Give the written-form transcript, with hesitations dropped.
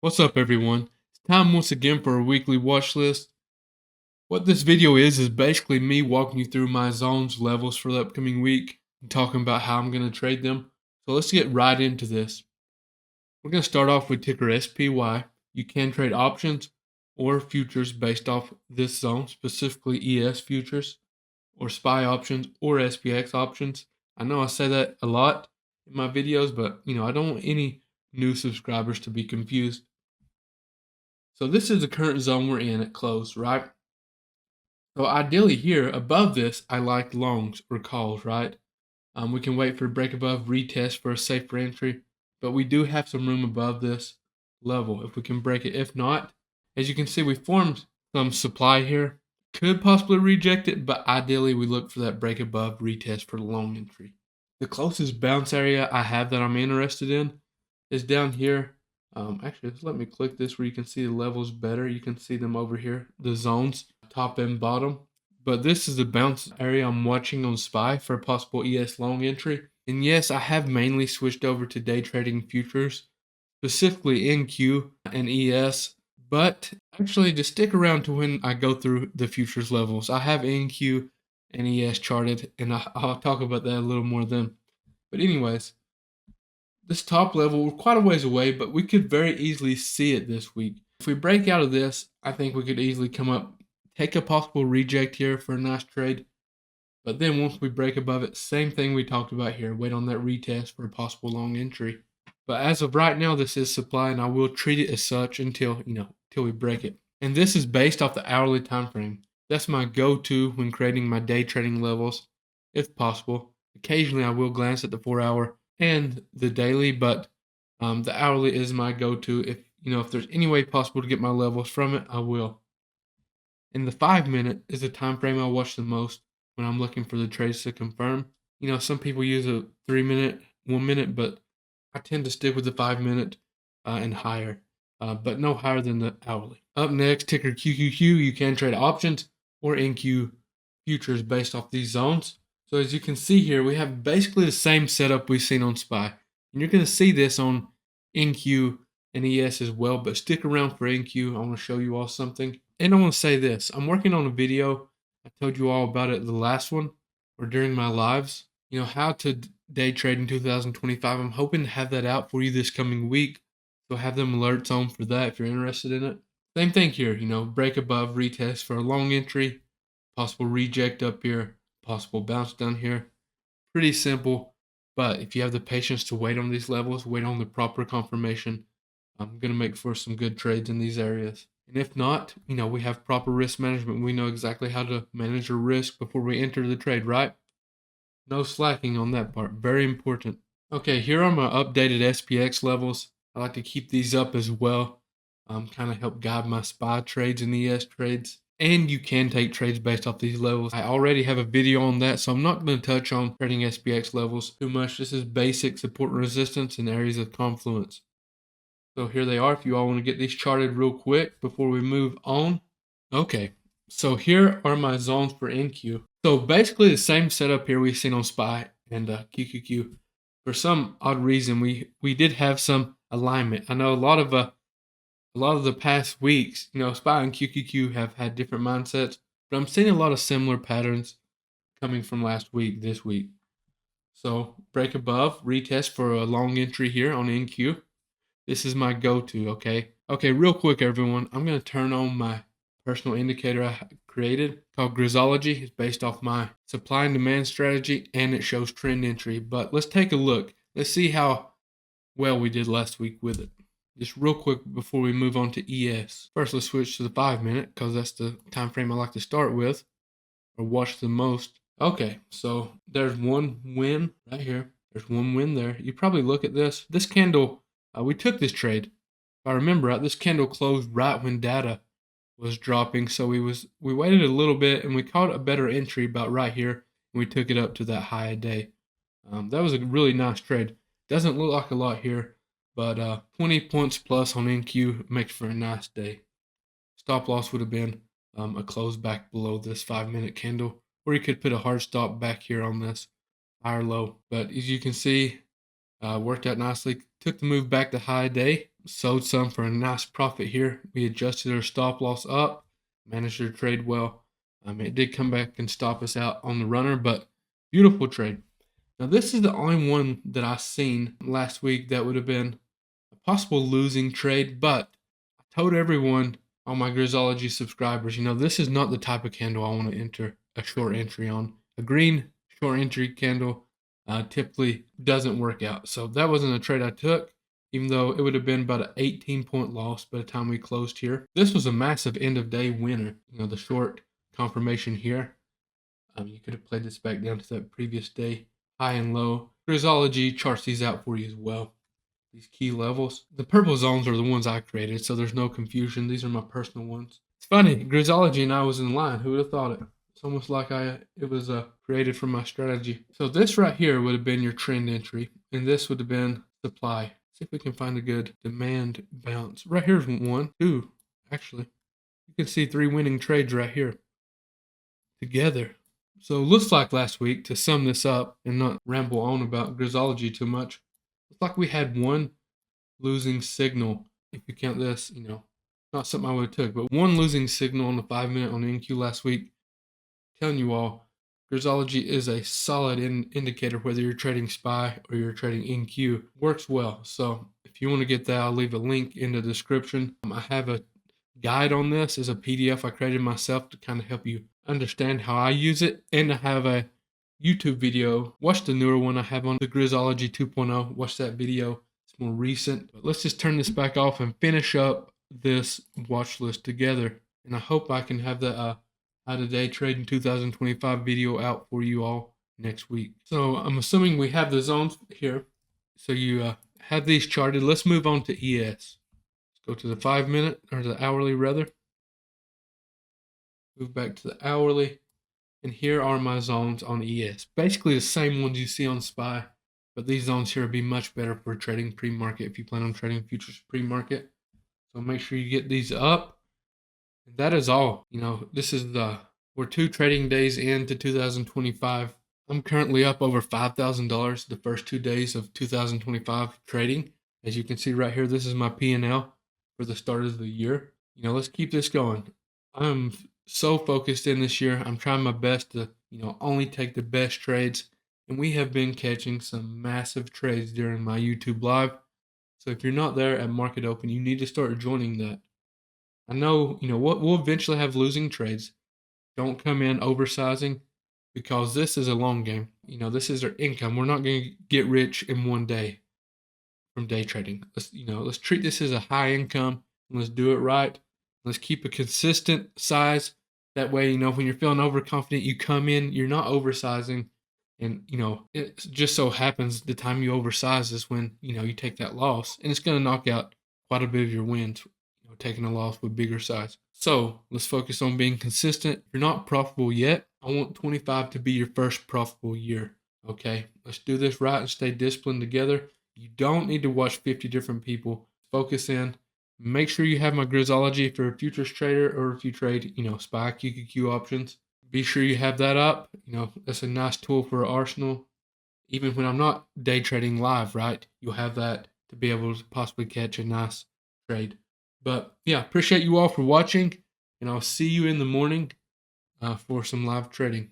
What's up, everyone? It's time once again for a weekly watch list. What this video is basically me walking you through my zones levels for the upcoming week and talking about how I'm going to trade them. So let's get right into this. We're going to start off with ticker SPY. You can trade options or futures based off this zone, specifically ES futures or SPY options or SPX options. I know I say that a lot in my videos, but I don't want any new subscribers to be confused. So this is the current zone we're in at close, right? So ideally here, above this, I like longs or calls, right? We can wait for a break above, retest for a safer entry, but we do have some room above this level if we can break it. If not, as you can see, we formed some supply here. Could possibly reject it, but ideally we look for that break above, retest for the long entry. The closest bounce area I have that I'm interested in is down here. Actually, just let me click this where you can see the levels better. You can see them over here, the zones, top and bottom. But this is the bounce area I'm watching on SPY for a possible ES long entry. And yes, I have mainly switched over to day trading futures, specifically NQ and ES. But actually, just stick around to when I go through the futures levels. I have NQ and ES charted, and I'll talk about that a little more then. But anyways, this top level, we're quite a ways away, but we could very easily see it this week. If we break out of this, I think we could easily come up, take a possible reject here for a nice trade. But then once we break above it, same thing we talked about here, wait on that retest for a possible long entry. But as of right now, this is supply, and I will treat it as such until we break it. And this is based off the hourly time frame. That's my go-to when creating my day trading levels, if possible. Occasionally, I will glance at the 4-hour and the daily, but the hourly is my go-to. If there's any way possible to get my levels from it, I will. And the 5-minute is the time frame I watch the most when I'm looking for the trades to confirm. Some people use a 3-minute, 1-minute, but I tend to stick with the 5-minute and higher, but no higher than the hourly. Up next, ticker QQQ. You can trade options or NQ futures based off these zones. So as you can see here, we have basically the same setup we've seen on SPY. And you're going to see this on NQ and ES as well, but stick around for NQ. I want to show you all something. And I want to say this. I'm working on a video. I told you all about it the last one or during my lives. How to day trade in 2025. I'm hoping to have that out for you this coming week. So have them alerts on for that if you're interested in it. Same thing here, break above, retest for a long entry, possible reject up here, possible bounce down here. Pretty simple, but if you have the patience to wait on these levels, wait on the proper confirmation, I'm going to make for some good trades in these areas. And if not, we have proper risk management. We know exactly how to manage our risk before we enter the trade, right? No slacking on that part. Very important. Okay, here are my updated SPX levels. I like to keep these up as well. Kind of help guide my SPY trades and ES trades. And you can take trades based off these levels. I already have a video on that, so I'm not going to touch on trading SPX levels too much. This is basic support and resistance and areas of confluence. So here they are if you all want to get these charted real quick before we move on. Okay, so here are my zones for NQ. So basically the same setup here we've seen on SPY and QQQ. For some odd reason, we did have some alignment. I know a lot of the past weeks, SPY and QQQ have had different mindsets, but I'm seeing a lot of similar patterns coming from last week, this week. So break above, retest for a long entry here on NQ. This is my go-to, okay? Okay, real quick, everyone. I'm going to turn on my personal indicator I created called Grizzology. It's based off my supply and demand strategy, and it shows trend entry. But let's take a look. Let's see how well we did last week with it. Just real quick before we move on to ES. First, let's switch to the 5-minute because that's the time frame I like to start with or watch the most. Okay, so there's one win right here. There's one win there. You probably look at this. This candle, we took this trade. If I remember right, this candle closed right when data was dropping. So we waited a little bit and we caught a better entry about right here. And we took it up to that high a day. That was a really nice trade. Doesn't look like a lot here, but 20 points plus on NQ makes for a nice day. Stop loss would have been a close back below this 5-minute candle, or you could put a hard stop back here on this higher low. But as you can see, worked out nicely. Took the move back to high day. sold some for a nice profit here. We adjusted our stop loss up, managed to trade well. It did come back and stop us out on the runner, but beautiful trade. Now, this is the only one that I seen last week that would have been a possible losing trade, but I told everyone, all my Grizzology subscribers, this is not the type of candle I want to enter a short entry on. A green short entry candle typically doesn't work out. So that wasn't a trade I took, even though it would have been about an 18-point loss by the time we closed here. This was a massive end of day winner. The short confirmation here. You could have played this back down to that previous day, high and low. Grizzology charts these out for you as well. These key levels. The purple zones are the ones I created, so there's no confusion. These are my personal ones. It's funny, Grizzology and I was in line. Who would have thought it? It's almost like it was created from my strategy. So this right here would have been your trend entry, and this would have been supply. See if we can find a good demand bounce. Right here's one, two, actually. You can see 3 winning trades right here together. So it looks like last week, to sum this up and not ramble on about Grizzology too much, it's like we had one losing signal. If you count this, not something I would have took, but one losing signal on the 5-minute on NQ last week. Telling you all, Grizzology is a solid indicator whether you're trading SPY or you're trading NQ. Works well. So if you want to get that, I'll leave a link in the description. I have a guide on this as a PDF I created myself to kind of help you understand how I use it, and I have a YouTube video. Watch the newer one I have on the Grizzology 2.0. Watch that video. It's more recent. But let's just turn this back off and finish up this watch list together. And I hope I can have that How to Day Trade in 2025 video out for you all next week. So I'm assuming we have the zones here. So you have these charted. Let's move on to ES. Let's go to the 5-minute, or the hourly rather. Move back to the hourly. And here are my zones on ES. Basically the same ones you see on SPY, but these zones here would be much better for trading pre-market if you plan on trading futures pre-market. So make sure you get these up. And that is all. This is we're 2 trading days into 2025. I'm currently up over $5,000 the first 2 days of 2025 trading. As you can see right here, this is my P&L for the start of the year. Let's keep this going. I'm so focused in this year. I'm trying my best to, only take the best trades. And we have been catching some massive trades during my YouTube live. So if you're not there at market open, you need to start joining that. I know, we'll eventually have losing trades. Don't come in oversizing, because this is a long game. This is our income. We're not going to get rich in one day from day trading. Let's treat this as a high income, and let's do it right. Let's keep a consistent size. That way, when you're feeling overconfident, you come in, you're not oversizing. And, it just so happens the time you oversize is when, you take that loss. And it's going to knock out quite a bit of your wins, taking a loss with bigger size. So let's focus on being consistent. If you're not profitable yet, I want 25 to be your first profitable year. Okay, let's do this right and stay disciplined together. You don't need to watch 50 different people. Focus in. Make sure you have my Grizzology if you're a futures trader, or if you trade, SPY, QQQ options. Be sure you have that up. That's a nice tool for arsenal. Even when I'm not day trading live, right? You'll have that to be able to possibly catch a nice trade. But yeah, appreciate you all for watching, and I'll see you in the morning for some live trading.